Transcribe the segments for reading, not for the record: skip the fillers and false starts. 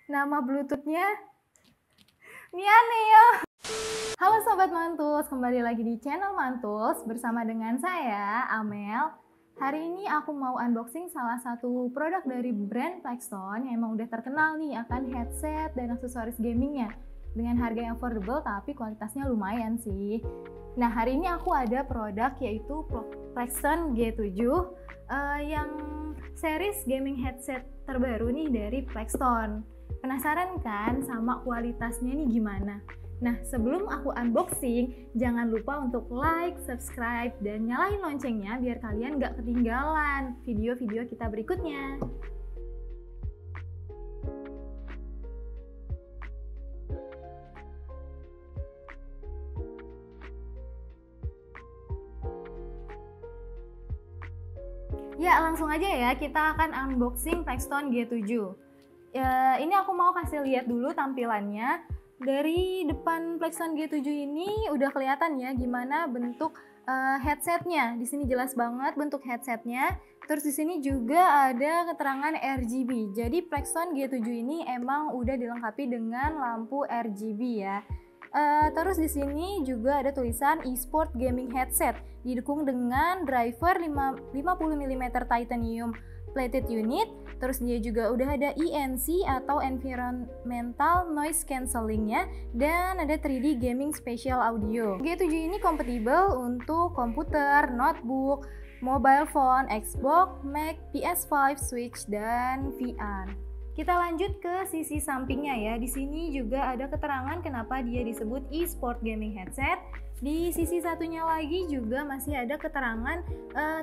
Nama Bluetoothnya Mianeo. Halo Sobat Mantus, kembali lagi di channel Mantus bersama dengan saya, Amel. Hari ini aku mau unboxing salah satu produk dari brand Plexton yang emang udah terkenal nih akan headset dan aksesoris gamingnya. Dengan harga yang affordable tapi kualitasnya lumayan sih. Nah, hari ini aku ada produk yaitu Plexton G7 yang series gaming headset terbaru nih dari Plexton. Penasaran kan sama kualitasnya nih gimana? Nah, sebelum aku unboxing, jangan lupa untuk like, subscribe, dan nyalain loncengnya biar kalian gak ketinggalan video-video kita berikutnya. Ya, langsung aja ya, kita akan unboxing Plexton G7. Ini aku mau kasih lihat dulu tampilannya. Dari depan Plexton G7 ini udah kelihatan ya gimana bentuk headsetnya. Di sini jelas banget bentuk headsetnya. Terus di sini juga ada keterangan RGB. Jadi Plexton G7 ini emang udah dilengkapi dengan lampu RGB ya. Terus di sini juga ada tulisan eSport Gaming Headset, didukung dengan driver 50 mm titanium plated unit. Terus dia juga udah ada ENC atau Environmental Noise Cancellingnya, dan ada 3D Gaming Spatial Audio. G7 ini kompatibel untuk komputer, notebook, mobile phone, Xbox, Mac, PS5, Switch, dan VR. Kita lanjut ke sisi sampingnya ya. Di sini juga ada keterangan kenapa dia disebut eSport Gaming Headset. Di sisi satunya lagi juga masih ada keterangan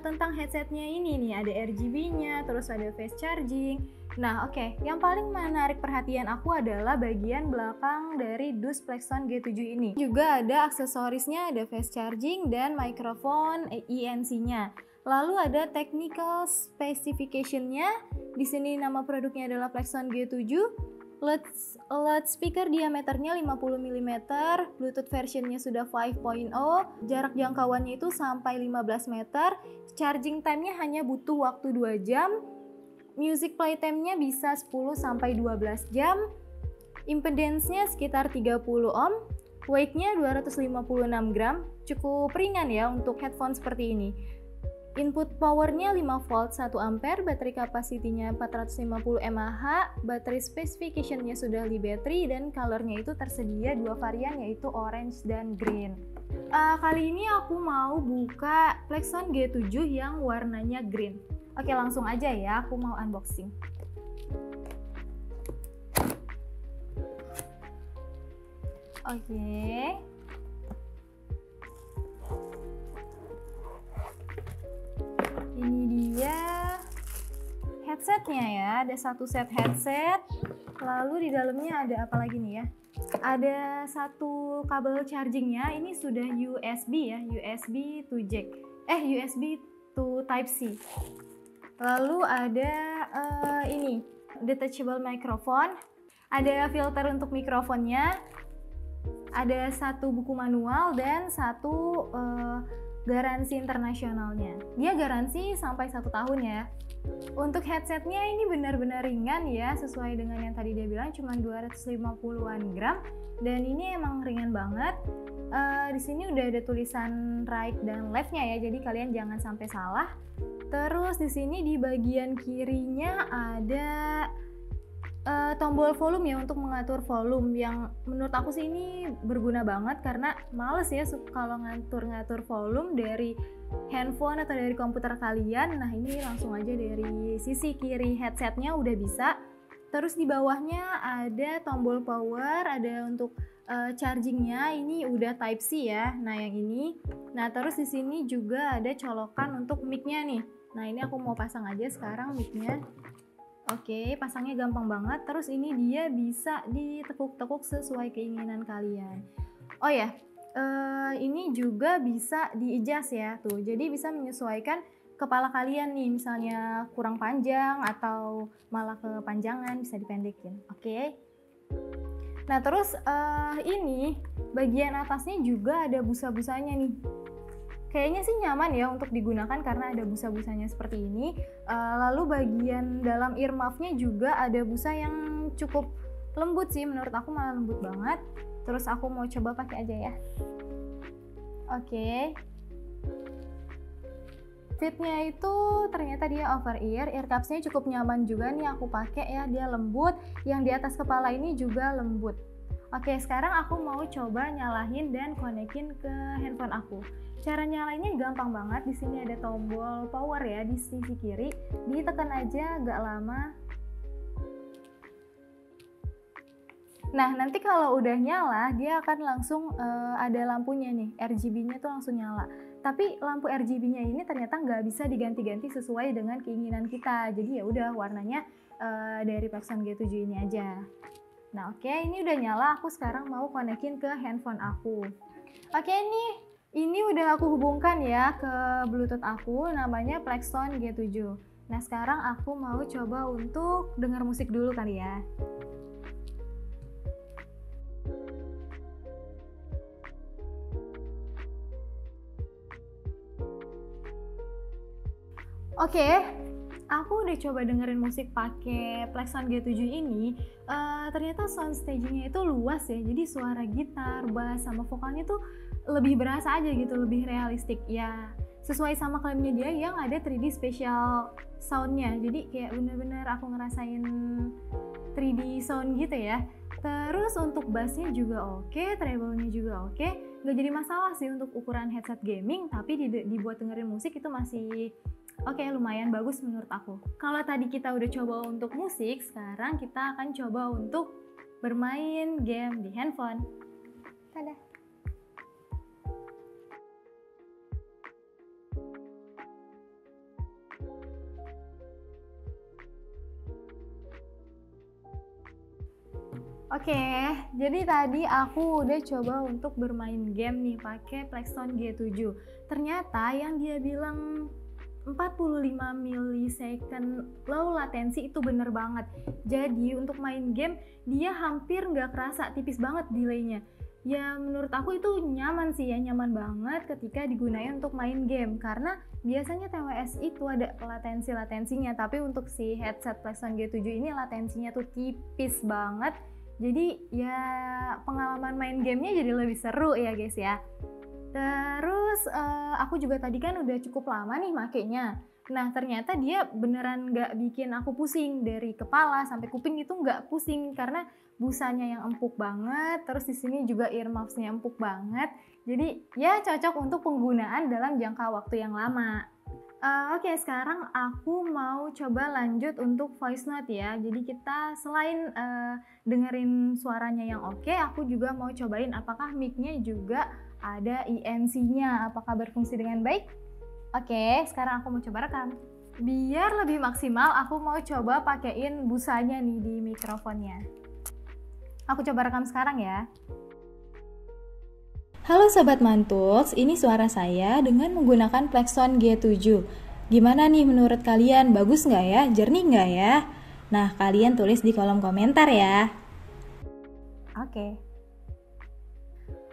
tentang headsetnya ini nih. Ada RGB-nya, terus ada fast charging. Nah, oke. Yang paling menarik perhatian aku adalah bagian belakang dari dus Plexton G7 ini. Juga ada aksesorisnya, ada fast charging dan mikrofon ENC-nya. Lalu ada technical specification-nya. Di sini nama produknya adalah Plexton G7. Loudspeaker diameternya 50 mm, Bluetooth versionnya sudah 5.0, jarak jangkauannya itu sampai 15 meter, charging time-nya hanya butuh waktu 2 jam, music playtime-nya bisa 10 sampai 12 jam, impedance-nya sekitar 30 ohm, weight-nya 256 gram, cukup ringan ya untuk headphone seperti ini. Input powernya 5 volt 1 ampere, baterai kapasitinya 450 mAh, baterai specification-nya sudah Li battery, dan colornya itu tersedia 2 varian yaitu orange dan green. Kali ini aku mau buka Plexton G7 yang warnanya green. Oke, langsung aja ya, aku mau unboxing. Oke. Ini dia headsetnya ya, ada satu set headset, lalu di dalamnya ada apa lagi nih ya? Ada satu kabel chargingnya, ini sudah USB ya, USB to jack, USB to Type C. Lalu ada ini detachable microphone, ada filter untuk mikrofonnya, ada satu buku manual dan satu garansi internasionalnya. Dia garansi sampai 1 tahun ya. Untuk headsetnya ini benar-benar ringan ya, sesuai dengan yang tadi dia bilang cuma 250-an gram, dan ini emang ringan banget. Di sini udah ada tulisan right dan left-nya ya, jadi kalian jangan sampai salah. Terus di sini di bagian kirinya ada tombol volume ya, untuk mengatur volume, yang menurut aku sih ini berguna banget karena males ya kalau ngatur-ngatur volume dari handphone atau dari komputer kalian. Nah, ini langsung aja dari sisi kiri headsetnya udah bisa. Terus di bawahnya ada tombol power, ada untuk chargingnya, ini udah Type C ya. Nah, yang ini. Nah, terus di sini juga ada colokan untuk mic-nya nih. Nah, ini aku mau pasang aja sekarang mic-nya. Oke, pasangnya gampang banget. Terus ini dia bisa ditekuk-tekuk sesuai keinginan kalian. Oh ya, ini juga bisa di-adjust ya, tuh. Jadi bisa menyesuaikan kepala kalian nih, misalnya kurang panjang atau malah kepanjangan, bisa dipendekin. Oke. Nah, terus ini bagian atasnya juga ada busa-busanya nih. Kayaknya sih nyaman ya untuk digunakan karena ada busa-busanya seperti ini. Lalu bagian dalam earmuffnya juga ada busa yang cukup lembut sih, menurut aku malah lembut banget. Terus aku mau coba pakai aja ya. Oke. Fitnya itu ternyata dia over ear cupsnya cukup nyaman juga nih aku pakai ya, dia lembut. Yang di atas kepala ini juga lembut. Oke, sekarang aku mau coba nyalain dan konekin ke handphone aku. Cara nyalainnya gampang banget. Di sini ada tombol power ya di sisi kiri. Ditekan aja agak lama. Nah, nanti kalau udah nyala, dia akan langsung ada lampunya nih, RGB-nya tuh langsung nyala. Tapi lampu RGB-nya ini ternyata nggak bisa diganti-ganti sesuai dengan keinginan kita. Jadi ya udah warnanya dari Plexon G7 ini aja. Nah, oke, ini udah nyala. Aku sekarang mau konekin ke handphone aku. Oke nih, ini udah aku hubungkan ya ke Bluetooth aku, namanya Plexon G7. Nah, sekarang aku mau coba untuk denger musik dulu kali ya. Oke, aku udah coba dengerin musik pakai Plexon G7 ini. Ternyata sound stagingnya itu luas ya, jadi suara gitar, bass, sama vokalnya tuh lebih berasa aja gitu, lebih realistik ya. Sesuai sama klaimnya dia yang ada 3D special soundnya, jadi kayak bener-bener aku ngerasain 3D sound gitu ya. Terus untuk bassnya juga oke, treble-nya juga oke. Gak jadi masalah sih untuk ukuran headset gaming, tapi dibuat dengerin musik itu masih oke, lumayan bagus menurut aku. Kalau tadi kita udah coba untuk musik, sekarang kita akan coba untuk bermain game di handphone. Tada! Oke, jadi tadi aku udah coba untuk bermain game nih pakai Plexon G7. Ternyata yang dia bilang 45 millisecond low latency itu bener banget. Jadi untuk main game dia hampir nggak kerasa, tipis banget delaynya. Ya menurut aku itu nyaman sih ya, nyaman banget ketika digunakan untuk main game. Karena biasanya TWS itu ada latensinya, tapi untuk si headset Plexon G7 ini latensinya tuh tipis banget. Jadi ya pengalaman main gamenya jadi lebih seru ya guys ya. Terus aku juga tadi kan udah cukup lama nih makainya. Nah ternyata dia beneran nggak bikin aku pusing, dari kepala sampai kuping itu nggak pusing karena busanya yang empuk banget. Terus di sini juga earmuffs-nya empuk banget. Jadi ya cocok untuk penggunaan dalam jangka waktu yang lama. Oke, sekarang aku mau coba lanjut untuk voice note ya. Jadi kita selain dengerin suaranya yang oke, aku juga mau cobain apakah mic-nya juga ada ENC-nya, apakah berfungsi dengan baik. Oke, sekarang aku mau coba rekam. Biar lebih maksimal, aku mau coba pakein busanya nih di mikrofonnya. Aku coba rekam sekarang ya. Halo Sobat Mantuls, ini suara saya dengan menggunakan Plexon G7. Gimana nih menurut kalian? Bagus nggak ya? Jernih nggak ya? Nah, kalian tulis di kolom komentar ya.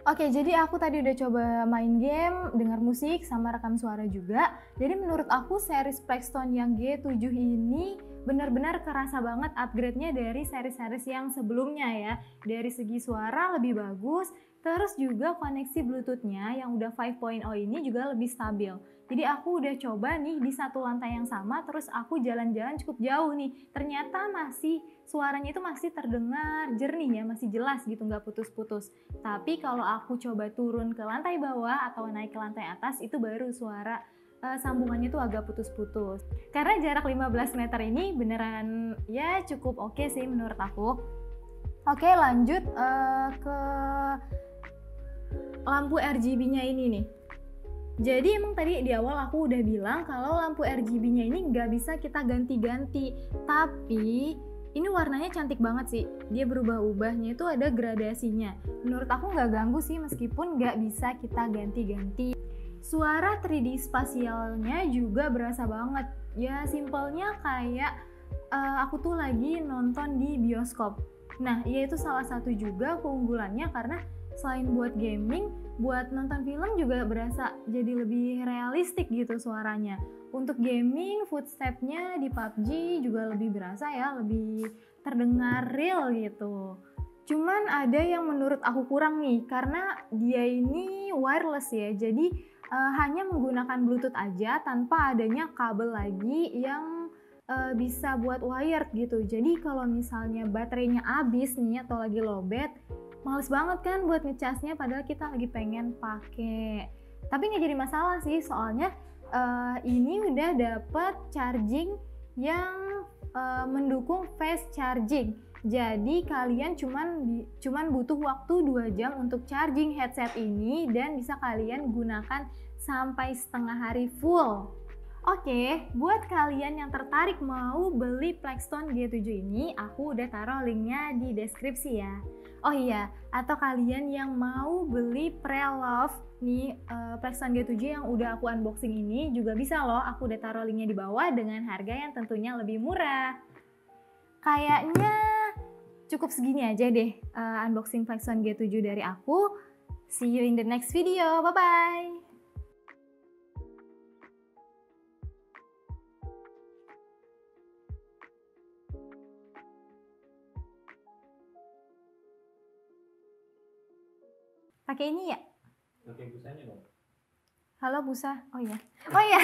Oke, jadi aku tadi udah coba main game, dengar musik, sama rekam suara juga. Jadi menurut aku series Plexon yang G7 ini benar-benar kerasa banget upgrade-nya dari seri-seri yang sebelumnya ya. Dari segi suara lebih bagus, terus juga koneksi Bluetooth-nya yang udah 5.0 ini juga lebih stabil. Jadi aku udah coba nih di satu lantai yang sama, terus aku jalan-jalan cukup jauh nih. Ternyata suaranya itu masih terdengar jernih ya, masih jelas gitu, nggak putus-putus. Tapi kalau aku coba turun ke lantai bawah atau naik ke lantai atas, itu baru suara sambungannya tuh agak putus-putus. Karena jarak 15 meter ini beneran ya cukup oke sih menurut aku. Oke, lanjut ke lampu RGB-nya ini nih. Jadi emang tadi di awal aku udah bilang kalau lampu RGB-nya ini nggak bisa kita ganti-ganti. Tapi ini warnanya cantik banget sih. Dia berubah-ubahnya itu ada gradasinya. Menurut aku nggak ganggu sih meskipun nggak bisa kita ganti-ganti. Suara 3D spasialnya juga berasa banget. Ya simpelnya kayak aku tuh lagi nonton di bioskop. Nah, ya itu salah satu juga keunggulannya karena selain buat gaming, buat nonton film juga berasa jadi lebih realistik gitu suaranya. Untuk gaming, footstep-nya di PUBG juga lebih berasa ya, lebih terdengar real gitu. Cuman ada yang menurut aku kurang nih, karena dia ini wireless ya, jadi hanya menggunakan Bluetooth aja tanpa adanya kabel lagi yang bisa buat wired gitu. Jadi kalau misalnya baterainya habis nih atau lagi lowbat, males banget kan buat ngecasnya padahal kita lagi pengen pakai. Tapi nggak jadi masalah sih, soalnya ini udah dapet charging yang mendukung fast charging. Jadi kalian cuman butuh waktu 2 jam untuk charging headset ini dan bisa kalian gunakan sampai setengah hari full. Oke, buat kalian yang tertarik mau beli Plextone G7 ini, aku udah taruh linknya di deskripsi ya. Oh iya, atau kalian yang mau beli Prelove nih Plextone G7 yang udah aku unboxing ini juga bisa loh, aku udah taruh linknya di bawah dengan harga yang tentunya lebih murah. Kayaknya cukup segini aja deh unboxing Plextone G7 dari aku. See you in the next video, bye-bye! Pakai ini ya? Pakai busanya dong. Halo busa. Oh iya. Oh iya.